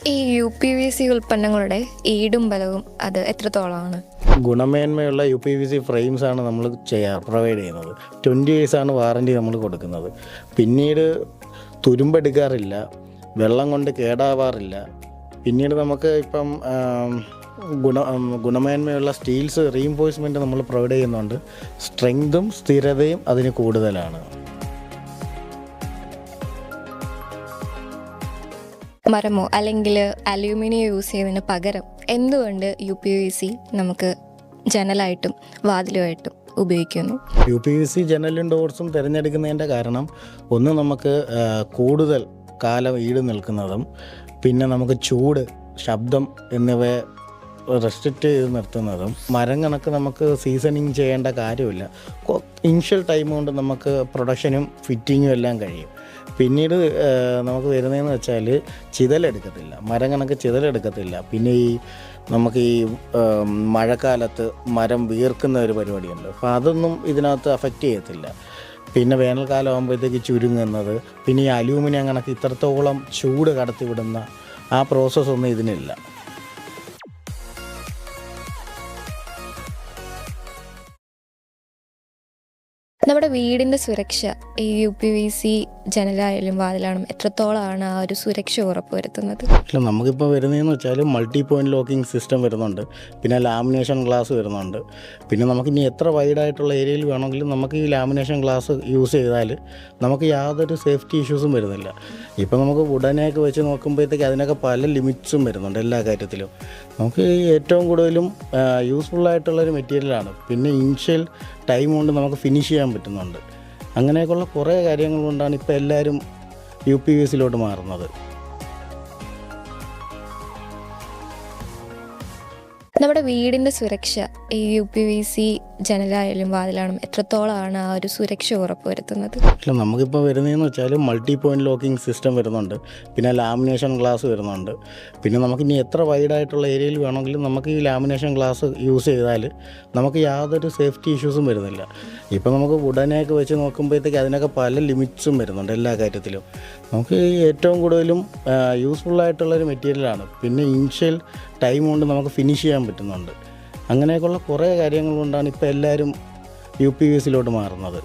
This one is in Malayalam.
ഈ UPVC ഉൽപ്പന്നങ്ങളുടെ ഈടും ബലവും അത് എത്രത്തോളമാണ്? ഗുണമേന്മയുള്ള UPVC ഫ്രെയിംസ് ആണ് നമ്മൾ പ്രൊവൈഡ് ചെയ്യുന്നത്. 20 years ആണ് വാറൻറ്റി നമ്മൾ കൊടുക്കുന്നത്. പിന്നീട് തുരുമ്പെടുക്കാറില്ല, വെള്ളം കൊണ്ട് കേടാവാറില്ല. പിന്നീട് നമുക്ക് ഇപ്പം ഗുണമേന്മയുള്ള സ്റ്റീൽസ് റീഇൻഫോഴ്സ്മെൻറ്റ് നമ്മൾ പ്രൊവൈഡ് ചെയ്യുന്നുണ്ട്. സ്ട്രെങ്തും സ്ഥിരതയും അതിന് കൂടുതലാണ്. മരമോ അല്ലെങ്കിൽ അലൂമിനിയം യൂസ് ചെയ്യുന്നതിന് പകരം എന്തുകൊണ്ട് UPVC നമുക്ക് ജനലായിട്ടും വാതിലുമായിട്ടും ഉപയോഗിക്കുന്നു? UPVC ജനലും ഡോർസും തിരഞ്ഞെടുക്കുന്നതിൻ്റെ കാരണം ഒന്ന് നമുക്ക് കൂടുതൽ കാലം ഈട് നിൽക്കുന്നതും, പിന്നെ നമുക്ക് ചൂട്, ശബ്ദം എന്നിവയെ റെസ്ട്രിക്റ്റ് ചെയ്ത് നിർത്തുന്നതും, മരം കണക്ക് നമുക്ക് സീസണിങ് ചെയ്യേണ്ട കാര്യമില്ല. ഇനിഷ്യൽ ടൈം കൊണ്ട് നമുക്ക് പ്രൊഡക്ഷനും ഫിറ്റിങ്ങും എല്ലാം കഴിയും. പിന്നീട് നമുക്ക് വരുന്നതെന്ന് വെച്ചാൽ ചിതലെടുക്കത്തില്ല, മരം കണക്ക് ചിതലെടുക്കത്തില്ല. പിന്നെ നമുക്ക് മഴക്കാലത്ത് മരം വീർക്കുന്ന ഒരു പരിപാടിയുണ്ട്, അപ്പോൾ അതൊന്നും ഇതിനകത്ത് അഫക്റ്റ് ചെയ്യത്തില്ല. പിന്നെ വേനൽക്കാലം ആകുമ്പോഴത്തേക്ക് ചുരുങ്ങുന്നത്, പിന്നെ ഈ അലൂമിനിയം കണക്ക് ഇത്രത്തോളം ചൂട് കടത്തിവിടുന്ന ആ പ്രോസസ്സൊന്നും ഇതിനില്ല. നമ്മുടെ വീടിൻ്റെ സുരക്ഷ ഈ UPVC ജനലായാലും വാതിലാണെങ്കിലും എത്രത്തോളമാണ് ആ ഒരു സുരക്ഷ ഉറപ്പുവരുത്തുന്നത്? ഇല്ല, നമുക്കിപ്പോൾ വരുന്നതെന്ന് വെച്ചാൽ മൾട്ടി പോയിൻറ്റ് ലോക്കിംഗ് സിസ്റ്റം വരുന്നുണ്ട്, പിന്നെ ലാമിനേഷൻ ഗ്ലാസ് വരുന്നുണ്ട്. പിന്നെ നമുക്കിനി എത്ര വൈഡായിട്ടുള്ള ഏരിയയിൽ വേണമെങ്കിലും നമുക്ക് ഈ ലാമിനേഷൻ ഗ്ലാസ് യൂസ് ചെയ്താൽ നമുക്ക് യാതൊരു സേഫ്റ്റി ഇഷ്യൂസും വരുന്നില്ല. ഇപ്പോൾ നമുക്ക് വുഡനെയൊക്കെ വെച്ച് നോക്കുമ്പോഴത്തേക്ക് അതിനൊക്കെ പല ലിമിറ്റ്സും വരുന്നുണ്ട് എല്ലാ കാര്യത്തിലും. നമുക്ക് ഏറ്റവും കൂടുതലും യൂസ്ഫുള്ളായിട്ടുള്ളൊരു മെറ്റീരിയലാണ്. പിന്നെ ഇനിഷ്യൽ ടൈം കൊണ്ട് നമുക്ക് ഫിനിഷ് ചെയ്യാൻ പറ്റുന്നുണ്ട്. അങ്ങനെയൊക്കെയുള്ള കുറേ കാര്യങ്ങൾ കൊണ്ടാണ് ഇപ്പോൾ എല്ലാവരും UPVCയിലോട്ട് മാറുന്നത്. നമ്മുടെ വീടിൻ്റെ സുരക്ഷ ഈ UPVC ജനലായാലും വാതിലാണെങ്കിലും എത്രത്തോളമാണ് ആ ഒരു സുരക്ഷ ഉറപ്പുവരുത്തുന്നത്? ഇല്ല, നമുക്കിപ്പോൾ വരുന്നതെന്ന് വെച്ചാൽ മൾട്ടി പോയിൻറ്റ് ലോക്കിംഗ് സിസ്റ്റം വരുന്നുണ്ട്, പിന്നെ ലാമിനേഷൻ ഗ്ലാസ് വരുന്നുണ്ട്. പിന്നെ നമുക്കിനി എത്ര വൈഡായിട്ടുള്ള ഏരിയയിൽ വേണമെങ്കിലും നമുക്ക് ഈ ലാമിനേഷൻ ഗ്ലാസ് യൂസ് ചെയ്താൽ നമുക്ക് യാതൊരു സേഫ്റ്റി ഇഷ്യൂസും വരുന്നില്ല. ഇപ്പോൾ നമുക്ക് വുഡനെയൊക്കെ വെച്ച് നോക്കുമ്പോഴത്തേക്ക് അതിനൊക്കെ പല ലിമിറ്റ്സും വരുന്നുണ്ട് എല്ലാ കാര്യത്തിലും. നമുക്ക് ഏറ്റവും കൂടുതലും യൂസ്ഫുള്ളായിട്ടുള്ളൊരു മെറ്റീരിയലാണ്. പിന്നെ ഇനിഷ്യൽ ടൈം കൊണ്ട് നമുക്ക് ഫിനിഷ് ചെയ്യാൻ പറ്റുന്നുണ്ട്. അങ്ങനെയൊക്കെയുള്ള കുറേ കാര്യങ്ങൾ കൊണ്ടാണ് ഇപ്പോൾ എല്ലാവരും UPVCയിലോട്ട് മാറുന്നത്.